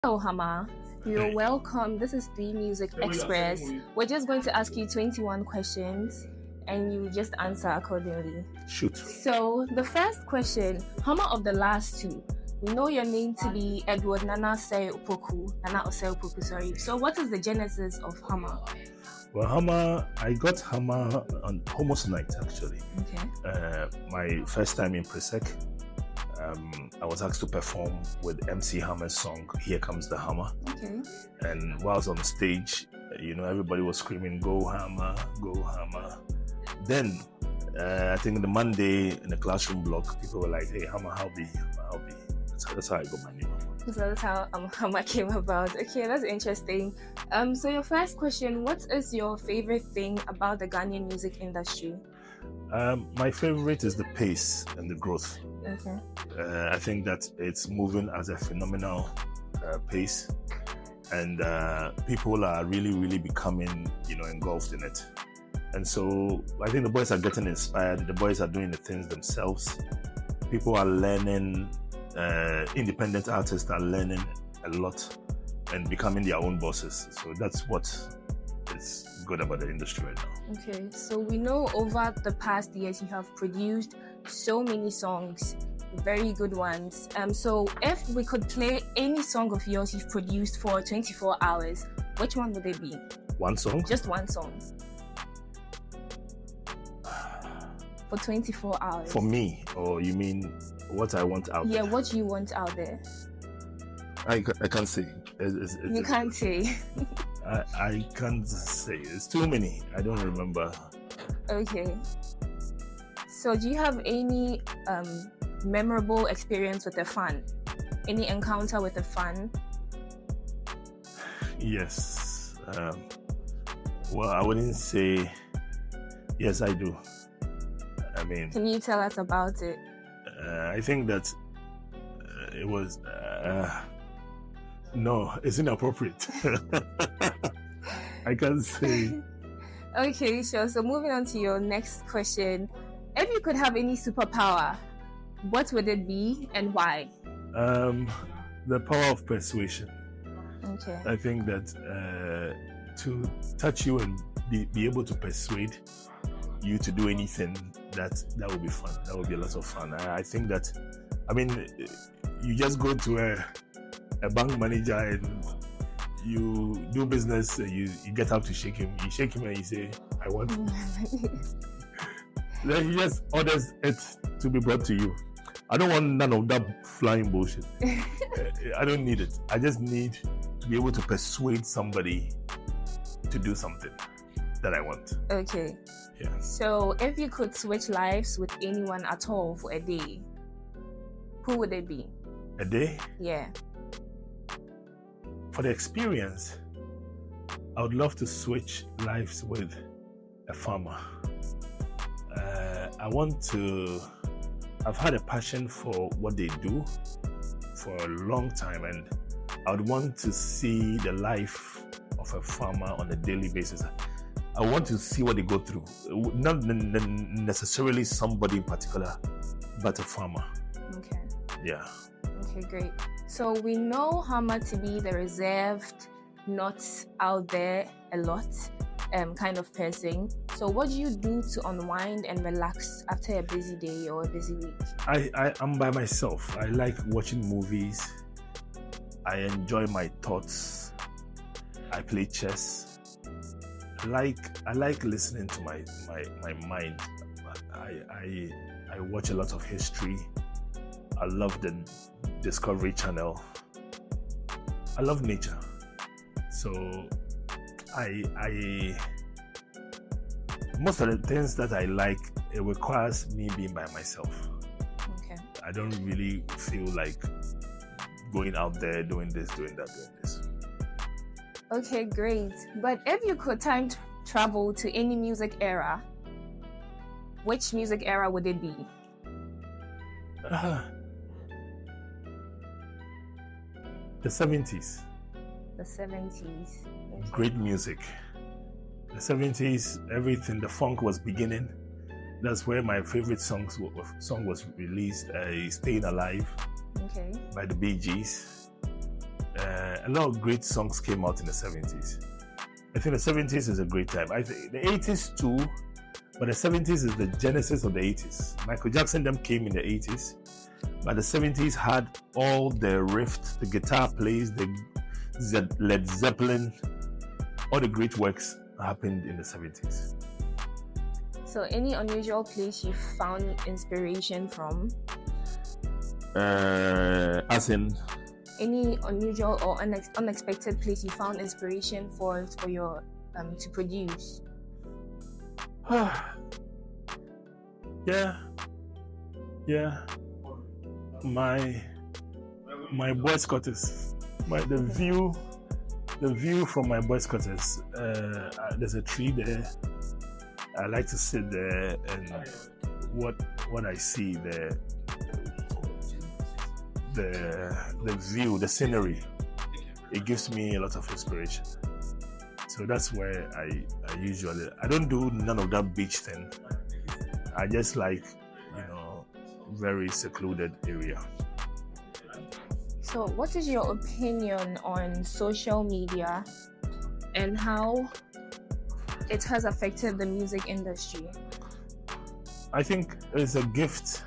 Hello, Hama. You're welcome. This is 3MusicXpress. We're just going to ask you 21 questions and you just answer accordingly. Shoot. So, the first question, Hama of the last two. We know your name to be Edward Nana Osei-Opoku, sorry. So, what is the genesis of Hama? Well, Hama, I got Hama on almost night, actually. Okay. My first time in Presec. I was asked to perform with MC Hammer's song, Here Comes the Hammer. Okay. And whilst on the stage, everybody was screaming, go Hammer, go Hammer. Then, I think the Monday in the classroom block, people were like, hey, Hammer, how be? That's how I got my name. So that's how Hama came about. Okay, that's interesting. So your first question, what is your favorite thing about the Ghanaian music industry? My favorite is the pace and the growth. Okay. I think that it's moving at a phenomenal pace, and people are really becoming, engulfed in it. And so I think the boys are getting inspired. The boys are doing the things themselves. People are learning. Independent artists are learning a lot and becoming their own bosses. So that's what is good about the industry right now. Okay, so we know over the past years you have produced so many songs, very good ones. So if we could play any song of yours you've produced for 24 hours, which one would it be? One song? Just one song. For 24 hours. For me? Or you mean what I want out there? Yeah, what you want out there. I can't say. You can't say. I can't say. It's too many. I don't remember. Okay. So do you have any memorable experience with a fan? Any encounter with a fan? Yes. Well, I wouldn't say yes, I do. I mean... Can you tell us about it? I think that it was... no, it's inappropriate. I can't say. Okay, sure. So moving on to your next question. If you could have any superpower, what would it be and why? The power of persuasion. Okay. I think that to touch you and be able to persuade you to do anything, that would be fun. That would be a lot of fun. I think that, you just go to a bank manager and you do business, you get up to shake him. You shake him and you say, I want it. Then he just orders it to be brought to you. I don't want none of that flying bullshit. I don't need it. I just need to be able to persuade somebody to do something that I want. Okay. Yeah. So if you could switch lives with anyone at all for a day, who would it be? A day? Yeah. For the experience, I would love to switch lives with a farmer. I've had a passion for what they do for a long time, and I would want to see the life of a farmer on a daily basis. I want to see what they go through. Not necessarily somebody in particular, but a farmer. Okay. Yeah. Okay, great. So we know Hama to be the reserved, not out there a lot kind of person. So what do you do to unwind and relax after a busy day or a busy week? I'm by myself. I like watching movies. I enjoy my thoughts. I play chess. I like listening to my mind. I watch a lot of history. I love the Discovery Channel. I love nature. So most of the things that I like, it requires me being by myself. Okay. I don't really feel like going out there, doing this, doing that, doing this. Okay, great. But if you could time travel to any music era, which music era would it be? The 70s. The 70s. Okay. Great music. The 70s, everything, the funk was beginning. That's where my favorite song was released, Staying Alive. Okay. By the Bee Gees. a lot of great songs came out in the 70s. I think the 70s is a great time. I think the 80s too, but the 70s is the genesis of the 80s. Michael Jackson them came in the 80s, but the 70s had all the riff, the guitar plays, the Led Zeppelin, all the great works happened in the 70s. So any unusual place you found inspiration from? As in? Any unusual or unexpected place you found inspiration for your to produce? Yeah. My boys' quarters. The view from my boys' quarters. There's a tree there. I like to sit there, and what I see there, the view, the scenery, it gives me a lot of inspiration. So that's where I don't do none of that beach thing. I just like, very secluded area. So what is your opinion on social media and how it has affected the music industry? I think it's a gift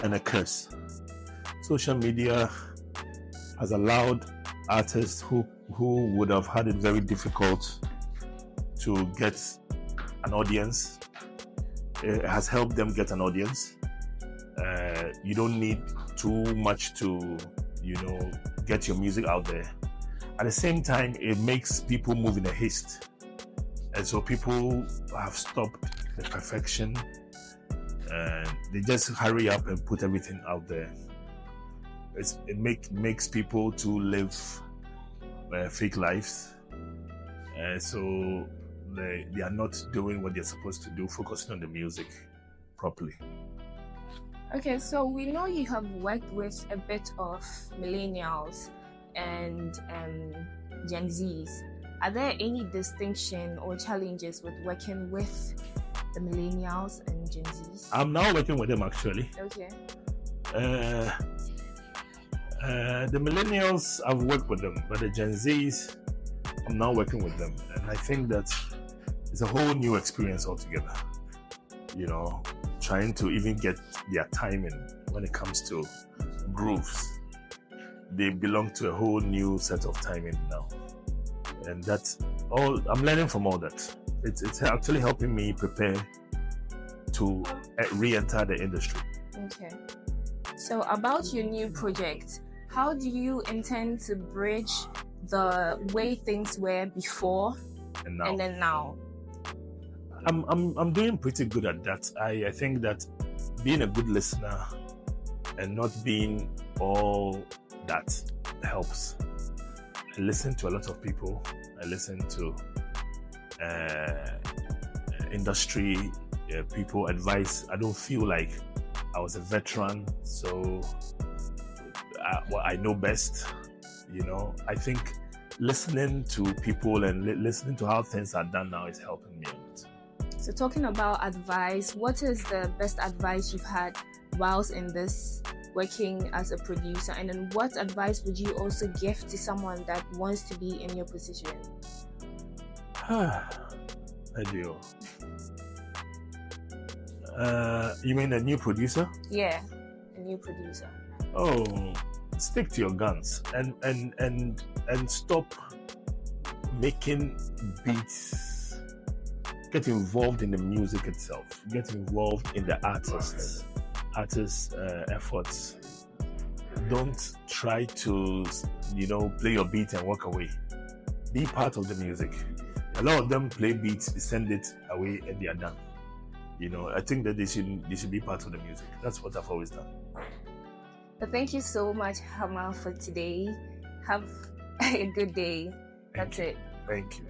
and a curse. Social media has allowed artists who would have had it very difficult to get an audience. It has helped them get an audience. You don't need too much to, get your music out there. At the same time, it makes people move in a haste. And so people have stopped the perfection, and they just hurry up and put everything out there. It makes people to live fake lives, so they are not doing what they're supposed to do, focusing on the music properly. Okay, so we know you have worked with a bit of millennials and Gen Zs. Are there any distinction or challenges with working with the millennials and Gen Zs? I'm now working with them actually. Okay. The millennials, I've worked with them, but the Gen Zs, I'm now working with them. And I think that it's a whole new experience altogether. Trying to even get their timing when it comes to grooves. They belong to a whole new set of timing now. And that's all, I'm learning from all that. It's actually helping me prepare to re-enter the industry. Okay. So about your new project, how do you intend to bridge the way things were before and then now? I'm doing pretty good at that. I think that being a good listener and not being all that helps. I listen to a lot of people. I listen to industry people advice. I don't feel like I was a veteran, so I know best. I think listening to people and listening to how things are done now is helping me a lot. So talking about advice, what is the best advice you've had whilst in this working as a producer? And then what advice would you also give to someone that wants to be in your position? I do. You mean a new producer? Yeah, a new producer. Oh, stick to your guns and stop making beats. Get involved in the music itself. Get involved in the artists' efforts. Don't try to, play your beat and walk away. Be part of the music. A lot of them play beats, send it away, and they are done. I think that they should be part of the music. That's what I've always done. But thank you so much, Hama, for today. Have a good day. That's it. Thank you.